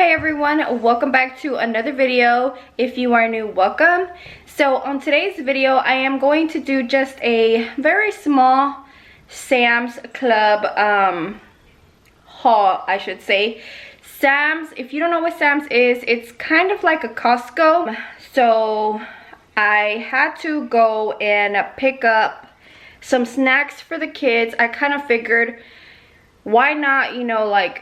Hey everyone, welcome back to another video. If you are new, welcome. So on today's video, I am going to do just a very small Sam's Club haul, I should say. Sam's, if you don't know what Sam's is, it's kind of like a Costco. So I had to go and pick up some snacks for the kids. I kind of figured, why not, you know, like,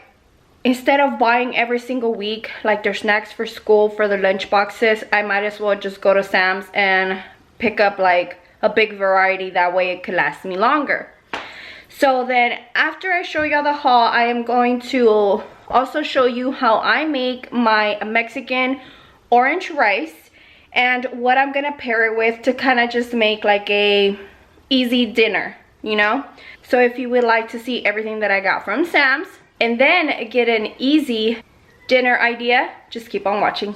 instead of buying every single week like their snacks for school for their lunch boxes, I might as well just go to Sam's and pick up like a big variety. That way it could last me longer. So then after I show y'all the haul, I am going to also show you how I make my Mexican orange rice and what I'm gonna pair it with to kind of just make like a easy dinner, you know. So if you would like to see everything that I got from Sam's and then get an easy dinner idea, just keep on watching.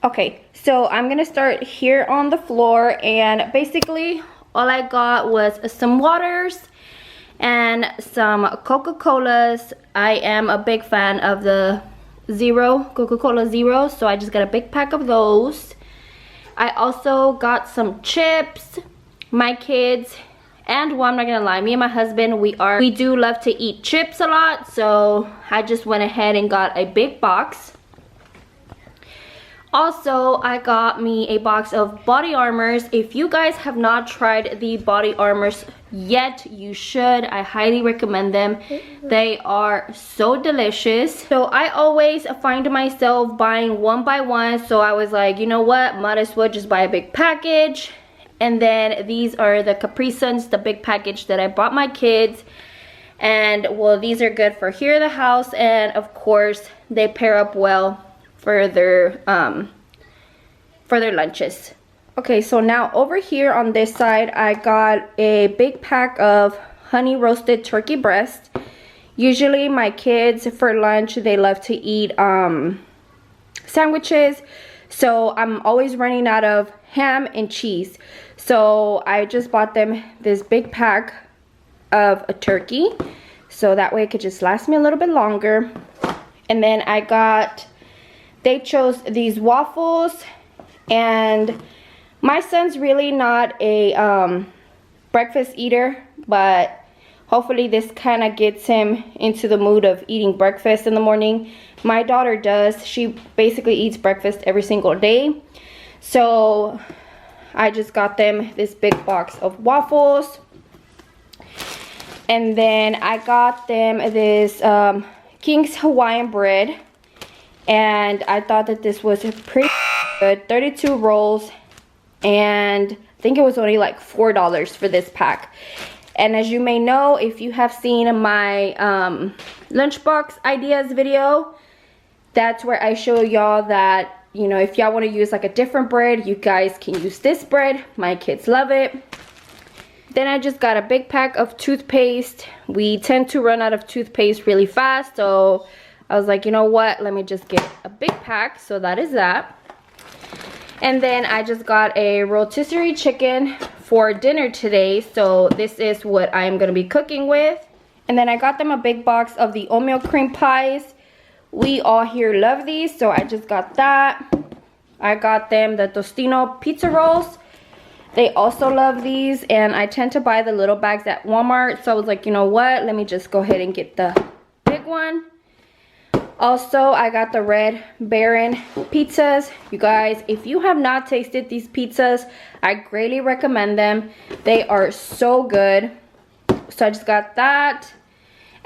Okay, so I'm gonna start here on the floor, and basically all I got was some waters and some Coca-Colas. I am a big fan of the Coca-Cola Zero, so I just got a big pack of those. I also got some chips. My kids, and well, I'm not gonna lie, me and my husband, we do love to eat chips a lot, so I just went ahead and got a big box. Also, I got me a box of body armors. If you guys have not tried the body armors yet, you should. I highly recommend them. They are so delicious. So I always find myself buying one by one, so I was like, you know what, might as well just buy a big package. And then these are the Capri Suns, the big package that I bought my kids. And well, these are good for here at the house, and of course they pair up well for their lunches. Okay, so now over here on this side, I got a big pack of honey roasted turkey breast. Usually my kids for lunch, they love to eat sandwiches, so I'm always running out of ham and cheese. So I just bought them this big pack of a turkey, so that way it could just last me a little bit longer. And then they chose these waffles, and my son's really not a breakfast eater, but hopefully this kind of gets him into the mood of eating breakfast in the morning. My daughter does. She basically eats breakfast every single day. So I just got them this big box of waffles. And then I got them this King's Hawaiian bread. And I thought that this was pretty good. 32 rolls. And I think it was only like $4 for this pack. And as you may know, if you have seen my lunchbox ideas video, that's where I show y'all that, you know, if y'all want to use like a different bread, you guys can use this bread. My kids love it. Then I just got a big pack of toothpaste. We tend to run out of toothpaste really fast, so I was like, you know what, let me just get a big pack. So that is that. And then I just got a rotisserie chicken for dinner today, so this is what I am going to be cooking with. And then I got them a big box of the oatmeal cream pies. We all here love these, so I just got that. I got them the Tostino pizza rolls. They also love these, and I tend to buy the little bags at Walmart, so I was like, you know what, let me just go ahead and get the big one. Also, I got the Red Baron pizzas. You guys, if you have not tasted these pizzas, I greatly recommend them. They are so good. So I just got that.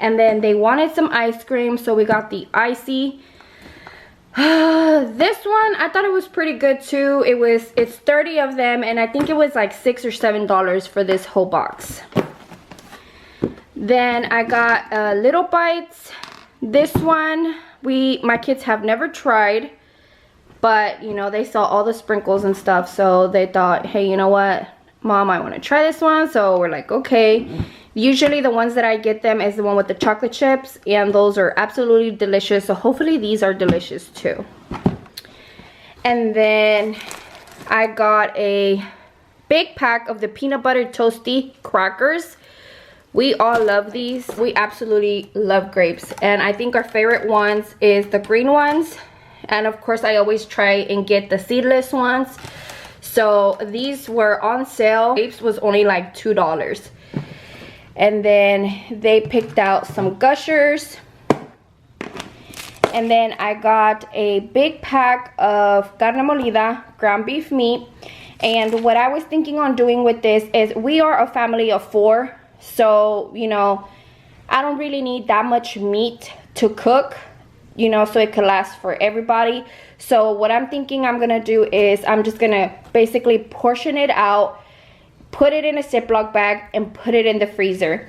And then they wanted some ice cream, so we got the icy. This one, I thought it was pretty good too. It's 30 of them, and I think it was like $6 or $7 for this whole box. Then I got Little Bites. This one, my kids have never tried, but you know, they saw all the sprinkles and stuff, so they thought, hey, you know what, Mom, I want to try this one. So we're like, okay. Usually the ones that I get them is the one with the chocolate chips, and those are absolutely delicious, so hopefully these are delicious too. And then I got a big pack of the peanut butter toasty crackers. We all love these. We absolutely love grapes. And I think our favorite ones is the green ones. And of course, I always try and get the seedless ones. So these were on sale. Grapes was only like $2. And then they picked out some gushers. And then I got a big pack of carne molida, ground beef meat. And what I was thinking on doing with this is we are a family of 4. So, you know, I don't really need that much meat to cook, you know, so it could last for everybody. So what I'm thinking I'm gonna do is I'm just gonna basically portion it out, put it in a Ziploc bag, and put it in the freezer.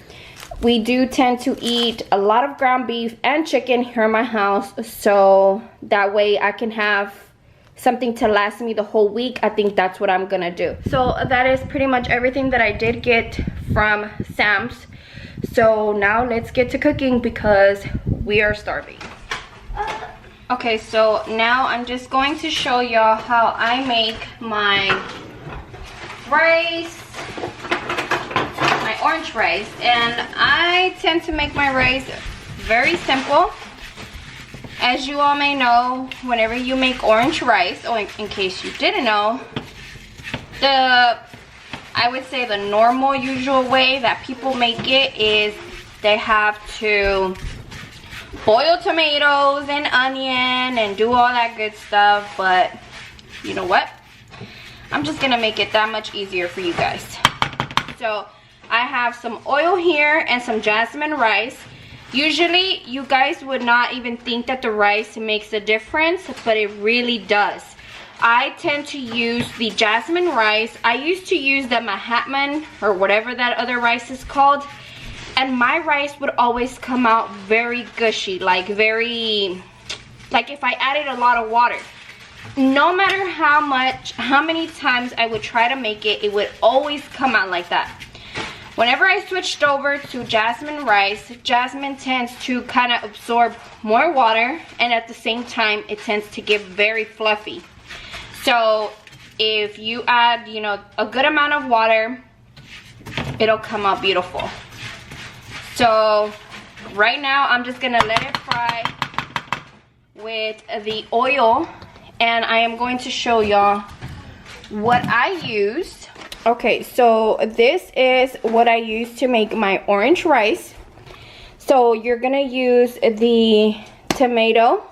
We do tend to eat a lot of ground beef and chicken here in my house, so that way I can have something to last me the whole week. I think that's what I'm gonna do. So that is pretty much everything that I did get from Sam's. So now let's get to cooking because we are starving. Okay, so now I'm just going to show y'all how I make my rice, my orange rice. And I tend to make my rice very simple. As you all may know, whenever you make orange rice, oh, in case you didn't know, I would say the normal, usual way that people make it is they have to boil tomatoes and onion and do all that good stuff. But you know what? I'm just gonna make it that much easier for you guys. So I have some oil here and some jasmine rice. Usually you guys would not even think that the rice makes a difference, but it really does. I tend to use the jasmine rice. I used to use the Mahatman or whatever that other rice is called, and my rice would always come out very gushy, like if I added a lot of water. No matter how many times I would try to make it, it would always come out like that. Whenever I switched over to jasmine rice, jasmine tends to kind of absorb more water, and at the same time it tends to get very fluffy. So if you add, you know, a good amount of water, it'll come out beautiful. So right now I'm just gonna let it fry with the oil, and I am going to show y'all what I used. Okay, so this is what I use to make my orange rice. So you're gonna use the tomato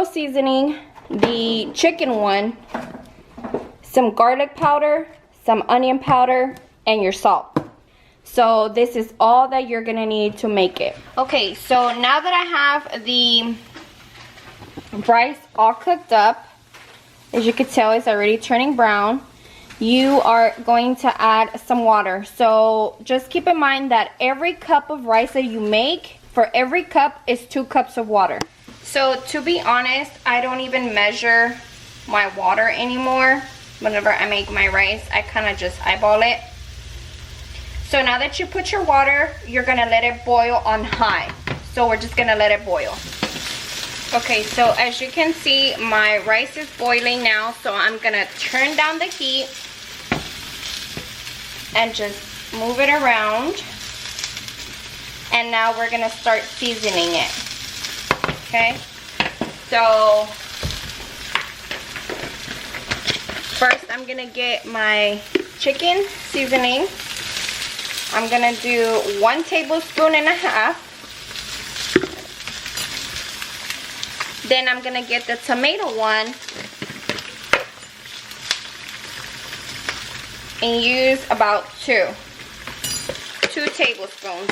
seasoning, the chicken one, some garlic powder, some onion powder, and your salt. So this is all that you're gonna need to make it. Okay, so now that I have the rice all cooked up, as you can tell, it's already turning brown. You are going to add some water. So just keep in mind that every cup of rice that you make, for every cup is 2 cups of water. So to be honest, I don't even measure my water anymore. Whenever I make my rice, I kind of just eyeball it. So now that you put your water, you're gonna let it boil on high. So we're just gonna let it boil. Okay, so as you can see, my rice is boiling now, so I'm gonna turn down the heat and just move it around. And now we're gonna start seasoning it. Okay, so first I'm gonna get my chicken seasoning. I'm gonna do 1.5 tablespoons. Then I'm gonna get the tomato one and use about 2 tablespoons.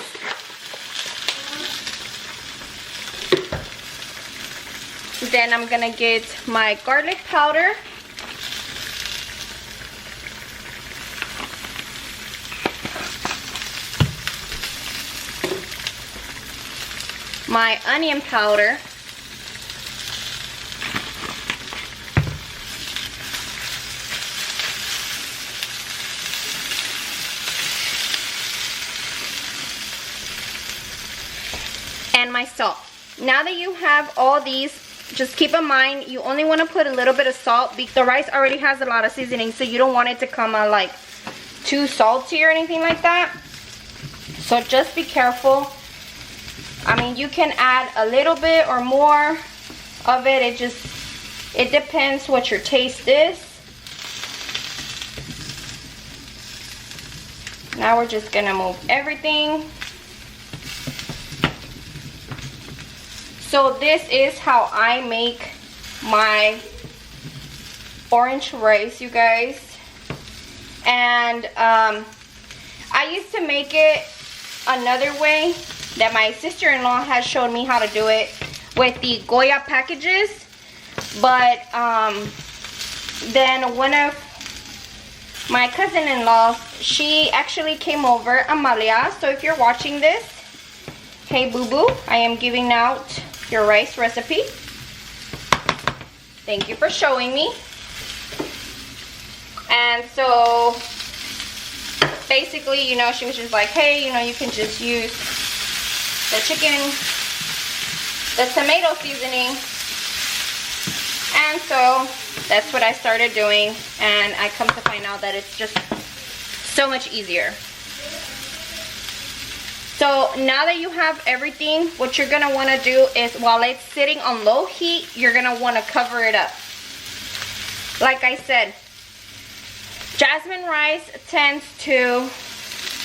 Then I'm gonna get my garlic powder. My onion powder. And my salt. Now that you have all these, just keep in mind you only want to put a little bit of salt because the rice already has a lot of seasoning, so you don't want it to come out like too salty or anything like that. So just be careful. I mean, you can add a little bit or more of it. It depends what your taste is. Now we're just gonna move everything. So this is how I make my orange rice, you guys. And I used to make it another way that my sister-in-law has shown me how to do it with the Goya packages. But then one of my cousin-in-laws, she actually came over, Amalia. So if you're watching this, hey boo-boo, I am giving out your rice recipe. Thank you for showing me. And so basically, you know, she was just like, hey, you know, you can just use the chicken, the tomato seasoning. And so that's what I started doing, and I come to find out that it's just so much easier. So now that you have everything, what you're gonna wanna do is, while it's sitting on low heat, you're gonna wanna cover it up. Like I said, jasmine rice tends to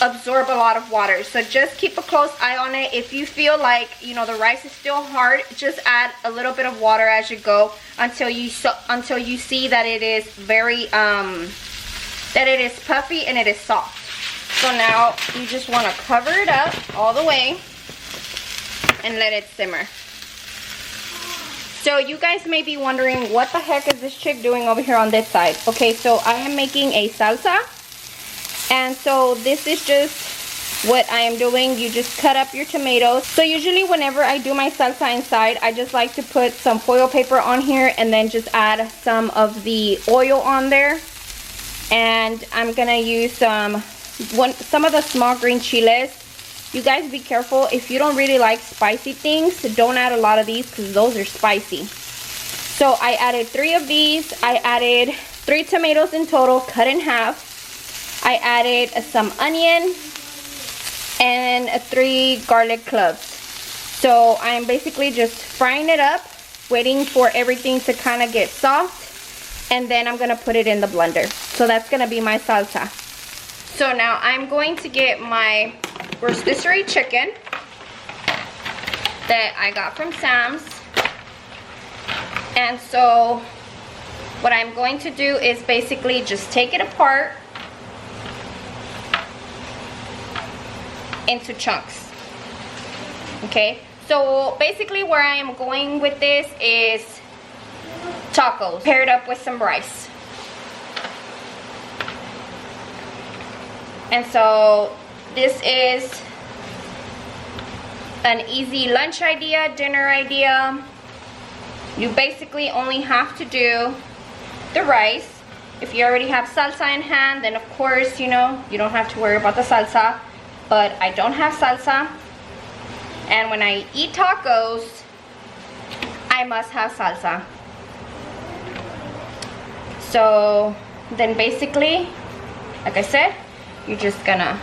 absorb a lot of water, so just keep a close eye on it. If you feel like, you know, the rice is still hard, just add a little bit of water as you go until you see that it is very that it is puffy and it is soft. So now you just want to cover it up all the way and let it simmer. So you guys may be wondering, what the heck is this chick doing over here on this side? Okay, so I am making a salsa. And so this is just what I am doing. You just cut up your tomatoes. So usually whenever I do my salsa inside, I just like to put some foil paper on here and then just add some of the oil on there. And I'm gonna use some of the small green chiles. You guys be careful. If you don't really like spicy things, don't add a lot of these because those are spicy. So I added 3 of these. I added 3 tomatoes in total, cut in half. I added some onion and 3 garlic cloves. So I'm basically just frying it up, waiting for everything to kind of get soft, and then I'm gonna put it in the blender. So that's gonna be my salsa. So now I'm going to get my rotisserie chicken that I got from Sam's. And so what I'm going to do is basically just take it apart into chunks. Okay, so basically where I am going with this is tacos paired up with some rice. And so this is an easy lunch idea, dinner idea. You basically only have to do the rice. If you already have salsa in hand, then of course, you know, you don't have to worry about the salsa. But I don't have salsa, and when I eat tacos, I must have salsa. So then basically, like I said, you're just gonna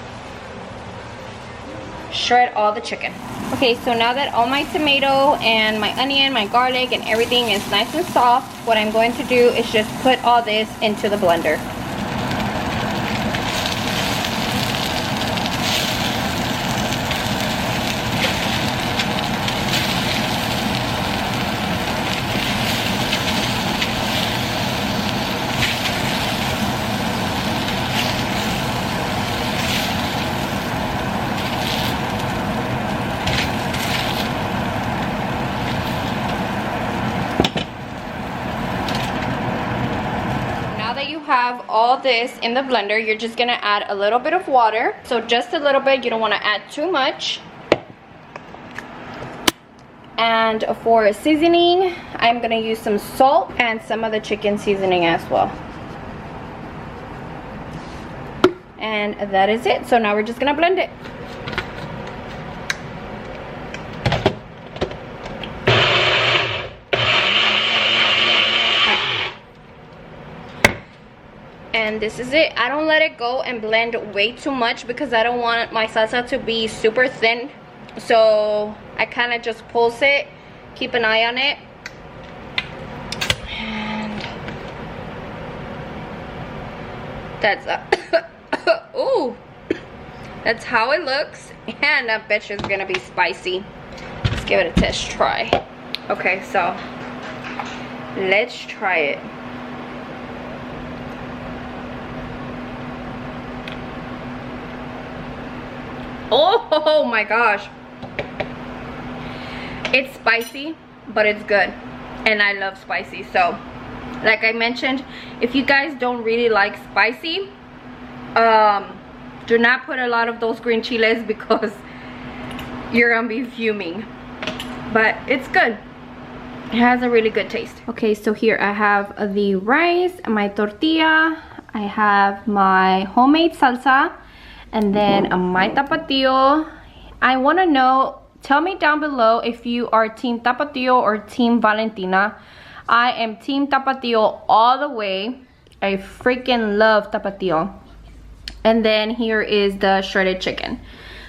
shred all the chicken. Okay, so now that all my tomato and my onion, my garlic, and everything is nice and soft, what I'm going to do is just put all this into the blender. Have all this in the blender, you're just gonna add a little bit of water. So just a little bit, you don't want to add too much. And for seasoning, I'm gonna use some salt and some of the chicken seasoning as well. And that is it. So now we're just gonna blend it. and this is it. I don't let it go and blend way too much because I don't want my salsa to be super thin, so I kind of just pulse it, keep an eye on it, and that's ooh, that's how it looks. And that bitch is gonna be spicy. Let's give it a test try. Okay, so let's try it. Oh my gosh, it's spicy, but it's good, and I love spicy. So like I mentioned, if you guys don't really like spicy, do not put a lot of those green chiles because you're gonna be fuming. But it's good, it has a really good taste. Okay, so here I have the rice, my tortilla, I have my homemade salsa, and then my tapatio. I want to know, tell me down below if you are team tapatio or team Valentina. I am team tapatio all the way. I freaking love tapatio. And then here is the shredded chicken.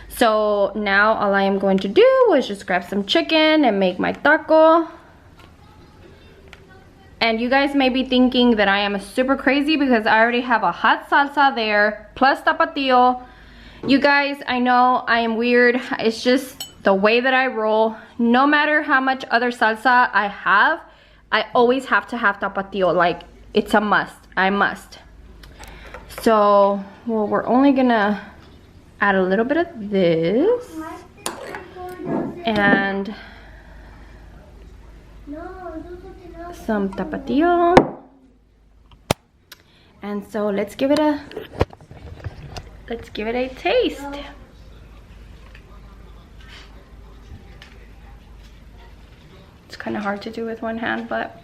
So now all I am going to do is just grab some chicken and make my taco. And you guys may be thinking that I am super crazy because I already have a hot salsa there plus tapatio. You guys, I know I am weird. It's just the way that I roll. No matter how much other salsa I have, I always have to have tapatio. Like, it's a must. I must. So, well, we're only gonna add a little bit of this. And some tapatio. And so let's give it a taste. It's kind of hard to do with one hand, but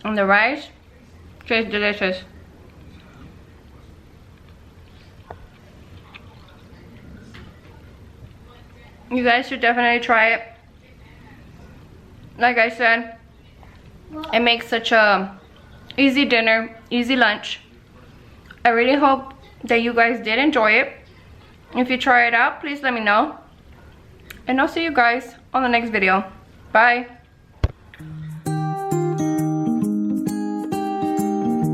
and the rice tastes delicious. You guys should definitely try it. Like I said, it makes such a easy dinner, easy lunch. I really hope that you guys did enjoy it. If you try it out, please let me know. And I'll see you guys on the next video. Bye.